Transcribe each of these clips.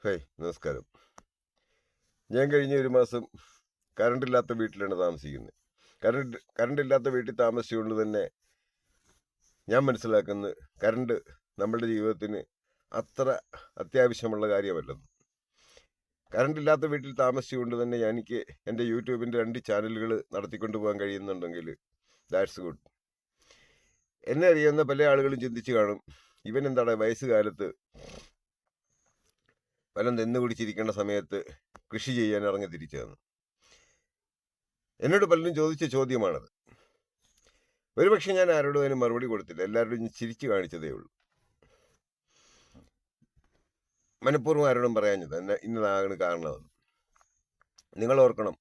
Hi, നമസ്കാരം. ഞാൻ കഴിഞ്ഞ ഒരു മാസം കറണ്ടില്ലാത്ത വീട്ടിലാണ് താമസിക്കുന്നത്. കറണ്ടില്ലാത്ത വീട്ടിൽ താമസിച്ചുകൊണ്ട് തന്നെ ഞാൻ മനസ്സിലാക്കുന്നത് കറണ്ട് നമ്മളുടെ ജീവിതത്തിന് അത്ര അത്യാവശ്യമുള്ള കാര്യമല്ലെന്ന്. കറണ്ടില്ലാത്ത വീട്ടിൽ താമസിച്ചുകൊണ്ട് തന്നെ എനിക്ക് എൻ്റെ യൂട്യൂബിൻ്റെ 2 ചാനലുകൾ നടത്തിക്കൊണ്ട് പോകാൻ കഴിയുന്നുണ്ടെങ്കിൽ ദാറ്റ്സ് ഗുഡ്. എന്നെ അറിയുന്ന പല ആളുകളും ചിന്തിച്ച് കാണും, ഇവൻ എന്താണ് വയസ്സുകാലത്ത് വല്ലം നിന്ന് കുടിച്ചിരിക്കേണ്ട സമയത്ത് കൃഷി ചെയ്യാൻ ഇറങ്ങി തിരിച്ചതെന്ന്. എന്നോട് പലരും ചോദിച്ച ചോദ്യമാണത്. ഒരുപക്ഷെ ഞാൻ ആരോടും അതിന് മറുപടി കൊടുത്തില്ല, എല്ലാവരോടും ചിരിച്ചു കാണിച്ചതേ ഉള്ളൂ. മനഃപൂർവ്വം ആരോടും പറയാഞ്ഞത് ഇന്നതാണ് കാരണമെന്ന്. നിങ്ങൾ ഓർക്കണം,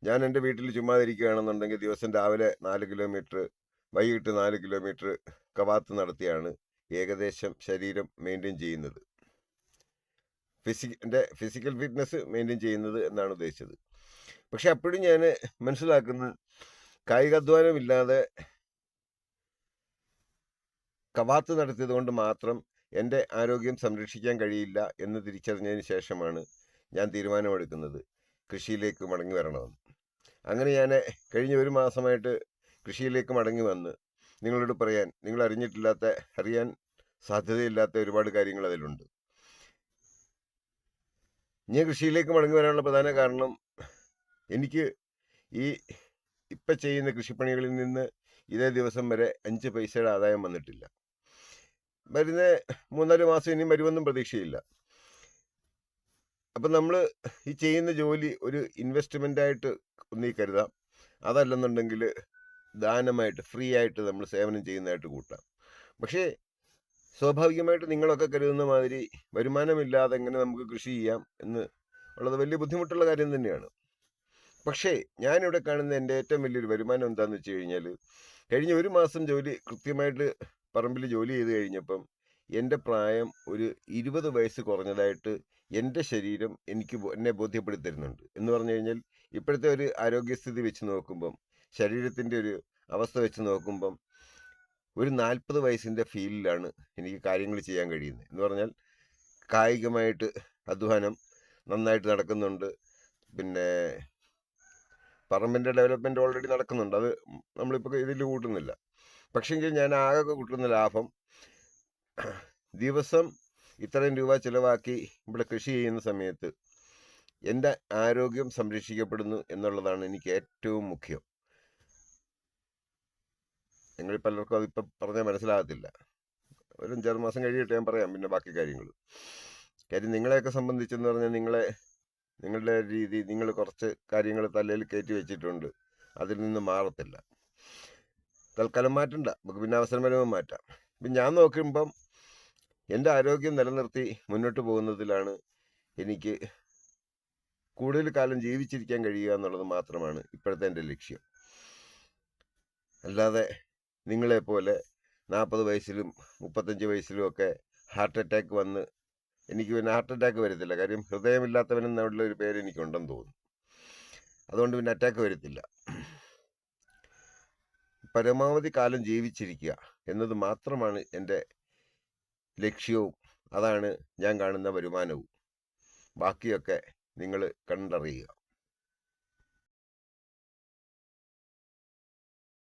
ഞാൻ എൻ്റെ വീട്ടിൽ ചുമ്മാതിരിക്കുകയാണെന്നുണ്ടെങ്കിൽ ദിവസം രാവിലെ 4 കിലോമീറ്റർ, വൈകിട്ട് 4 കിലോമീറ്റർ കവാത്ത് നടത്തിയാണ് ഏകദേശം ശരീരം മെയിൻറ്റെയിൻ ചെയ്യുന്നത്. എൻ്റെ ഫിസിക്കൽ ഫിറ്റ്നസ് മെയിൻറ്റെയിൻ ചെയ്യുന്നത് എന്നാണ് ഉദ്ദേശിച്ചത്. പക്ഷെ അപ്പോഴും ഞാൻ മനസ്സിലാക്കുന്നത്, കായികാധ്വാനമില്ലാതെ കവാത്ത് നടത്തിയത് കൊണ്ട് മാത്രം എൻ്റെ ആരോഗ്യം സംരക്ഷിക്കാൻ കഴിയില്ല എന്ന് തിരിച്ചറിഞ്ഞതിന് ശേഷമാണ് ഞാൻ തീരുമാനമെടുക്കുന്നത് കൃഷിയിലേക്ക് മടങ്ങി വരണമെന്ന്. അങ്ങനെ ഞാൻ കഴിഞ്ഞ ഒരു മാസമായിട്ട് കൃഷിയിലേക്ക് മടങ്ങി വന്ന് നിങ്ങളോട് പറയാൻ, നിങ്ങൾ അറിയാൻ സാധ്യതയില്ലാത്ത ഒരുപാട് കാര്യങ്ങൾ അതിലുണ്ട്. ഞാൻ കൃഷിയിലേക്ക് മടങ്ങി വരാനുള്ള പ്രധാന കാരണം, എനിക്ക് ഇപ്പം ചെയ്യുന്ന കൃഷിപ്പണികളിൽ നിന്ന് ഇതേ ദിവസം വരെ 5 പൈസയുടെ ആദായം വന്നിട്ടില്ല. വരുന്ന 3-4 മാസം ഇനിയും വരുമെന്നും പ്രതീക്ഷയില്ല. അപ്പം നമ്മൾ ഈ ചെയ്യുന്ന ജോലി ഒരു ഇൻവെസ്റ്റ്മെൻ്റായിട്ട് ഒന്നീ കരുതാം, അതല്ലെന്നുണ്ടെങ്കിൽ ദാനമായിട്ട് ഫ്രീ ആയിട്ട് നമ്മൾ സേവനം ചെയ്യുന്നതായിട്ട് കൂട്ടാം. പക്ഷേ സ്വാഭാവികമായിട്ട് നിങ്ങളൊക്കെ കരുതുന്ന മാതിരി വരുമാനമില്ലാതെ എങ്ങനെ നമുക്ക് കൃഷി ചെയ്യാം എന്ന് ഉള്ളത് വലിയ ബുദ്ധിമുട്ടുള്ള കാര്യം തന്നെയാണ്. പക്ഷേ ഞാനിവിടെ കാണുന്ന എൻ്റെ ഏറ്റവും വലിയൊരു വരുമാനം എന്താണെന്ന് വെച്ച് കഴിഞ്ഞാൽ, കഴിഞ്ഞ ഒരു മാസം കൃത്യമായിട്ട് പറമ്പിൽ ജോലി ചെയ്ത് കഴിഞ്ഞപ്പം എൻ്റെ പ്രായം ഒരു 20 വയസ്സ് കുറഞ്ഞതായിട്ട് എൻ്റെ ശരീരം എന്നെ ബോധ്യപ്പെടുത്തി തരുന്നുണ്ട്. എന്ന് പറഞ്ഞു കഴിഞ്ഞാൽ, ഇപ്പോഴത്തെ ഒരു ആരോഗ്യസ്ഥിതി വെച്ച് നോക്കുമ്പം, ശരീരത്തിൻ്റെ ഒരു അവസ്ഥ വെച്ച് നോക്കുമ്പം ഒരു 40 വയസ്സിൻ്റെ ഫീലിലാണ് എനിക്ക് കാര്യങ്ങൾ ചെയ്യാൻ കഴിയുന്നത്. എന്ന് പറഞ്ഞാൽ കായികമായിട്ട് അധ്വാനം നന്നായിട്ട് നടക്കുന്നുണ്ട്. പിന്നെ പറമ്പിൻ്റെ ഡെവലപ്മെൻറ്റ് ഓൾറെഡി നടക്കുന്നുണ്ട്, അത് നമ്മളിപ്പോൾ ഇതിൽ കൂട്ടുന്നില്ല. പക്ഷെങ്കിൽ ഞാൻ ആകെ കൂട്ടുന്ന ലാഭം, ദിവസം ഇത്രയും രൂപ ചിലവാക്കി ഇവിടെ കൃഷി ചെയ്യുന്ന സമയത്ത് എൻ്റെ ആരോഗ്യം സംരക്ഷിക്കപ്പെടുന്നു എന്നുള്ളതാണ് എനിക്ക് ഏറ്റവും മുഖ്യം. നിങ്ങൾ പലർക്കും അതിപ്പോൾ പറഞ്ഞാൽ മനസ്സിലാകത്തില്ല. ഒരു 5-6 മാസം കഴിയട്ടെ, ഞാൻ പറയാം പിന്നെ ബാക്കി കാര്യങ്ങൾ. കാര്യം നിങ്ങളെയൊക്കെ സംബന്ധിച്ചെന്ന് പറഞ്ഞാൽ നിങ്ങളുടെ രീതി, നിങ്ങൾ കുറച്ച് കാര്യങ്ങൾ തലയിൽ കയറ്റി വെച്ചിട്ടുണ്ട്, അതിൽ നിന്ന് മാറത്തില്ല. തൽക്കാലം മാറ്റണ്ട, നമുക്ക് പിന്നെ അവസരം വരുമ്പോൾ മാറ്റാം. ഇപ്പം ഞാൻ നോക്കുമ്പം എൻ്റെ ആരോഗ്യം നിലനിർത്തി മുന്നോട്ട് പോകുന്നതിലാണ് എനിക്ക് കൂടുതൽ കാലം ജീവിച്ചിരിക്കാൻ കഴിയുക എന്നുള്ളത് മാത്രമാണ് ഇപ്പോഴത്തെ എൻ്റെ ലക്ഷ്യം. അല്ലാതെ നിങ്ങളെപ്പോലെ 40 വയസ്സിലും 35 വയസ്സിലും ഒക്കെ ഹാർട്ട് അറ്റാക്ക് വന്ന്, എനിക്ക് പിന്നെ ഹാർട്ട് അറ്റാക്ക് വരത്തില്ല, കാര്യം ഹൃദയമില്ലാത്തവനെന്നുള്ള ഒരു പേര് എനിക്കുണ്ടെന്ന് തോന്നുന്നു. അതുകൊണ്ട് പിന്നെ അറ്റാക്ക് വരത്തില്ല. പരമാവധി കാലം ജീവിച്ചിരിക്കുക എന്നത് മാത്രമാണ് എൻ്റെ ലക്ഷ്യവും, അതാണ് ഞാൻ കാണുന്ന വരുമാനവും. ബാക്കിയൊക്കെ നിങ്ങൾ കണ്ടറിയുക.